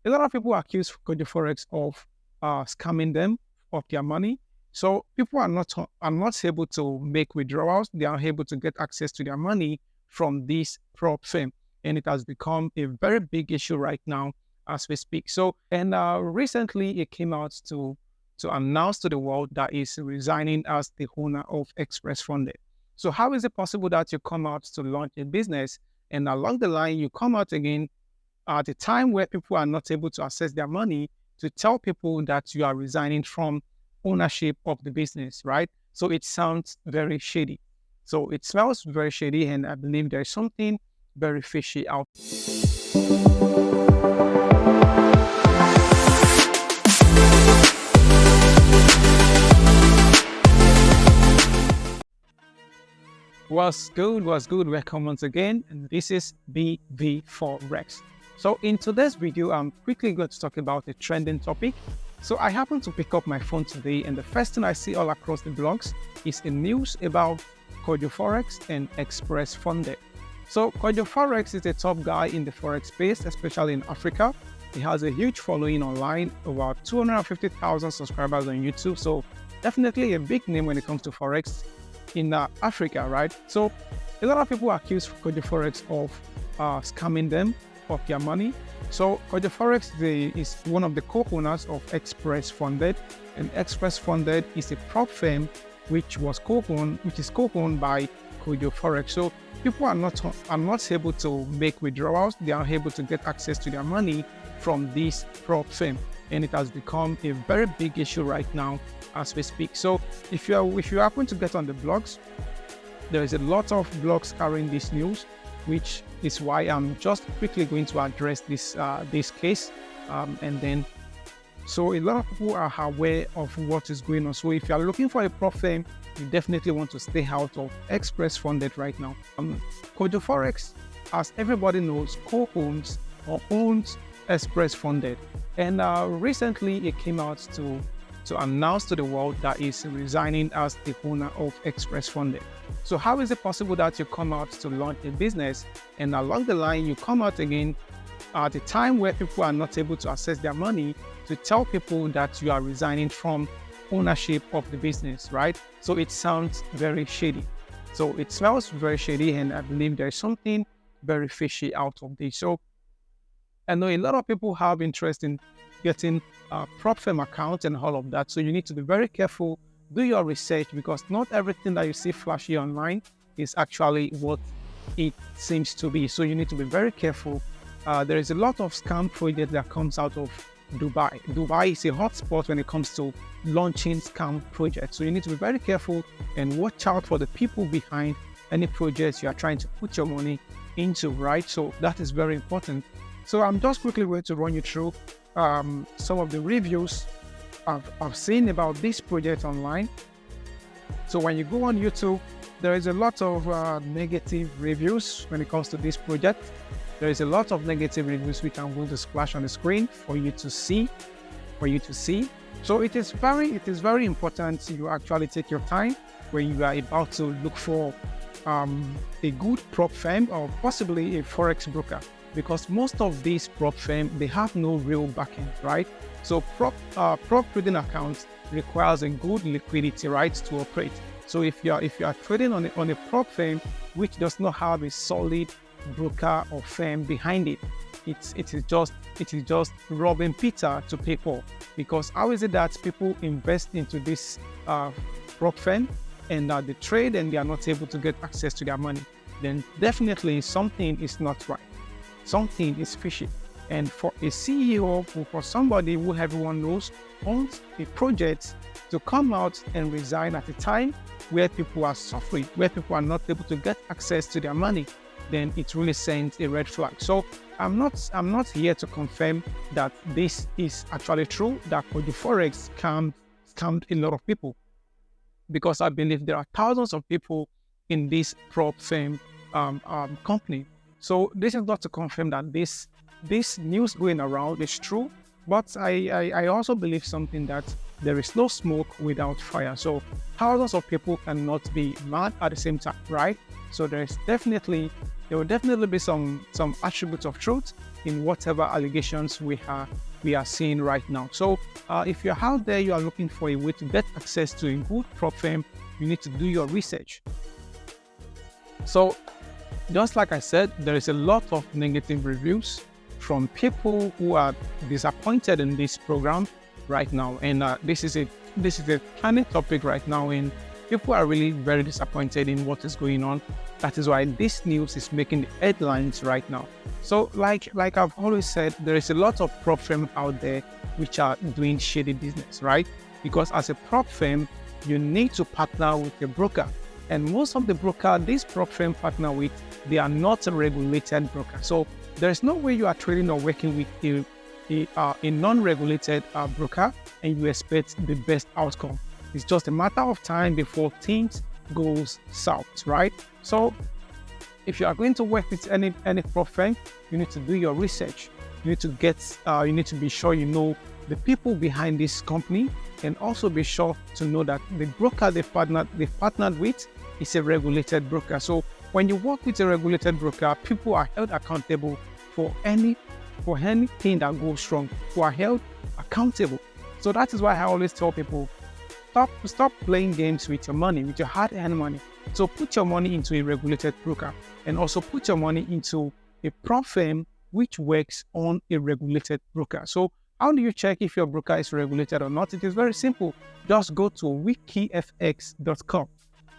a lot of people accuse Kojo Forex of scamming them of their money. So people are not able to make withdrawals. They are able to get access to their money from this prop firm, and it has become a very big issue right now as we speak. So, and recently it came out to announce to the world that is resigning as the owner of Express Funded. So how is it possible that you come out to launch a business and along the line you come out again at a time where people are not able to access their money to tell people that you are resigning from ownership of the business, right? So it sounds very shady. So it smells very shady, and I believe there's something very fishy out. What's good? Welcome once again, and this is BV Forex. So in today's video, I'm quickly going to talk about a trending topic. So I happen to pick up my phone today, and the first thing I see all across the blogs is a news about Kojo Forex and Express Funded. So Kojo Forex is a top guy in the Forex space, especially in Africa. He has a huge following online, over 250,000 subscribers on YouTube. So definitely a big name when it comes to Forex in Africa, right? So a lot of people accuse Kojo Forex of scamming them of their money. So Kojo Forex is one of the co-owners of Express Funded, and Express Funded is a prop firm which is co-owned by Kojo Forex. So people are not able to make withdrawals. They are able to get access to their money from this prop firm, and it has become a very big issue right now as we speak. So if you happen to get on the blogs, there is a lot of blogs carrying this news, which is why I'm just quickly going to address this case, and then so a lot of people are aware of what is going on. So if you are looking for a prop firm, you definitely want to stay out of Express Funded right now. Kojo Forex, as everybody knows, co-owns or owns Express Funded, and recently it came out to announce to the world that is resigning as the owner of Express Funded. So how is it possible that you come out to launch a business and along the line you come out again at a time where people are not able to access their money to tell people that you are resigning from ownership of the business, right? So it sounds very shady. So it smells very shady, and I believe there's something very fishy out of this. So I know a lot of people have interest in getting prop firm accounts and all of that. So you need to be very careful, do your research, because not everything that you see flashy online is actually what it seems to be. So you need to be very careful. There is a lot of scam project that comes out of Dubai. Dubai is a hotspot when it comes to launching scam projects. So you need to be very careful and watch out for the people behind any projects you are trying to put your money into, right? So that is very important. So I'm just quickly going to run you through some of the reviews I've seen about this project online. So when you go on YouTube, there is a lot of negative reviews when it comes to this project. There is a lot of negative reviews which I'm going to splash on the screen for you to see. So it is very important you actually take your time when you are about to look for a good prop firm or possibly a forex broker, because most of these prop firms, they have no real backing, right? So prop trading accounts requires a good liquidity, right, to operate. So if you are trading on a prop firm which does not have a solid broker or firm behind it, it is just robbing Peter to pay Paul. Because how is it that people invest into this prop firm and they trade and they are not able to get access to their money? Then definitely something is not right. Something is fishy. And for a CEO or for somebody who everyone knows owns a project to come out and resign at a time where people are suffering, where people are not able to get access to their money, then it really sends a red flag. So I'm not here to confirm that this is actually true, that Kojo Forex scammed a lot of people, because I believe there are thousands of people in this prop firm company. So this is not to confirm that this news going around is true, but I also believe something, that there is no smoke without fire. So thousands of people cannot be mad at the same time, right? So there will definitely be some attributes of truth in whatever allegations we are seeing right now. So if you're out there, you are looking for a way to get access to a good prop firm, you need to do your research. So just like I said, there is a lot of negative reviews from people who are disappointed in this program right now, and this is a trending topic right now, and people are really very disappointed in what is going on. That is why this news is making the headlines right now. So like I've always said, there is a lot of prop firms out there which are doing shady business, right? Because as a prop firm, you need to partner with a broker, and most of the broker this prop firm partner with, they are not a regulated broker. So there's no way you are trading or working with a non-regulated broker and you expect the best outcome. It's just a matter of time before things goes south, right? So if you are going to work with any prop firm, you need to do your research. You need to be sure you know the people behind this company, and also be sure to know that the broker they've partnered with is a regulated broker. So when you work with a regulated broker, people are held accountable for anything that goes wrong, who are held accountable. So that is why I always tell people, stop playing games with your money, with your hard-earned money. So put your money into a regulated broker, and also put your money into a prop firm which works on a regulated broker. So how do you check if your broker is regulated or not? It is very simple. Just go to wikifx.com.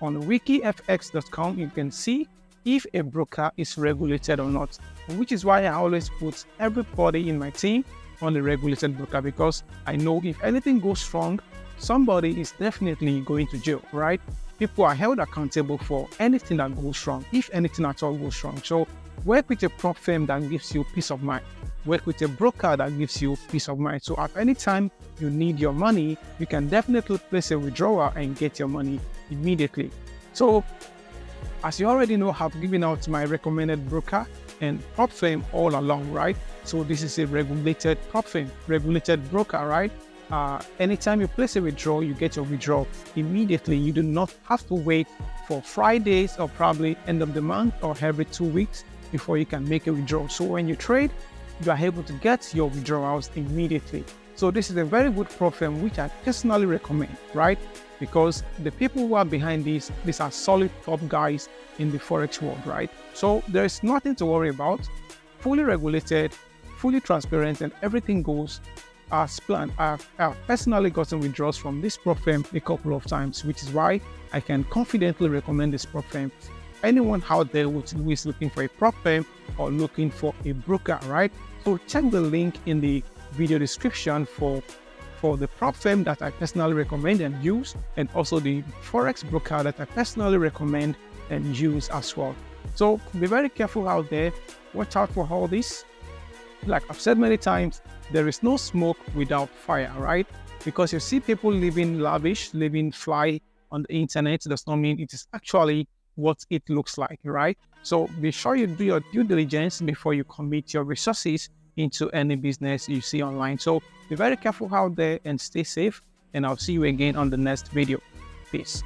On wikifx.com, you can see if a broker is regulated or not, which is why I always put everybody in my team on a regulated broker, because I know if anything goes wrong, somebody is definitely going to jail, right? People are held accountable for anything that goes wrong, if anything at all goes wrong. So work with a prop firm that gives you peace of mind. Work with a broker that gives you peace of mind. So at any time you need your money, you can definitely place a withdrawal and get your money immediately. So as you already know, I've given out my recommended broker and prop firm all along, right? So this is a regulated prop firm, regulated broker, right? Anytime you place a withdrawal, you get your withdrawal immediately. You do not have to wait for Fridays or probably end of the month or every 2 weeks before you can make a withdrawal. So when you trade, you are able to get your withdrawals immediately. So this is a very good prop firm which I personally recommend, right? Because the people who are behind these are solid top guys in the Forex world, right? So there is nothing to worry about. Fully regulated, fully transparent, and everything goes as planned. I've personally gotten withdrawals from this prop firm a couple of times, which is why I can confidently recommend this prop firm. Anyone out there who is looking for a prop firm or looking for a broker, right? So check the link in the video description for the prop firm that I personally recommend and use, and also the Forex broker that I personally recommend and use as well. So be very careful out there. Watch out for all this. Like I've said many times, there is no smoke without fire, right? Because you see people living lavish, living fly on the internet, does not mean it is actually what it looks like, right? So be sure you do your due diligence before you commit your resources into any business you see online. So be very careful out there and stay safe, and I'll see you again on the next video. Peace.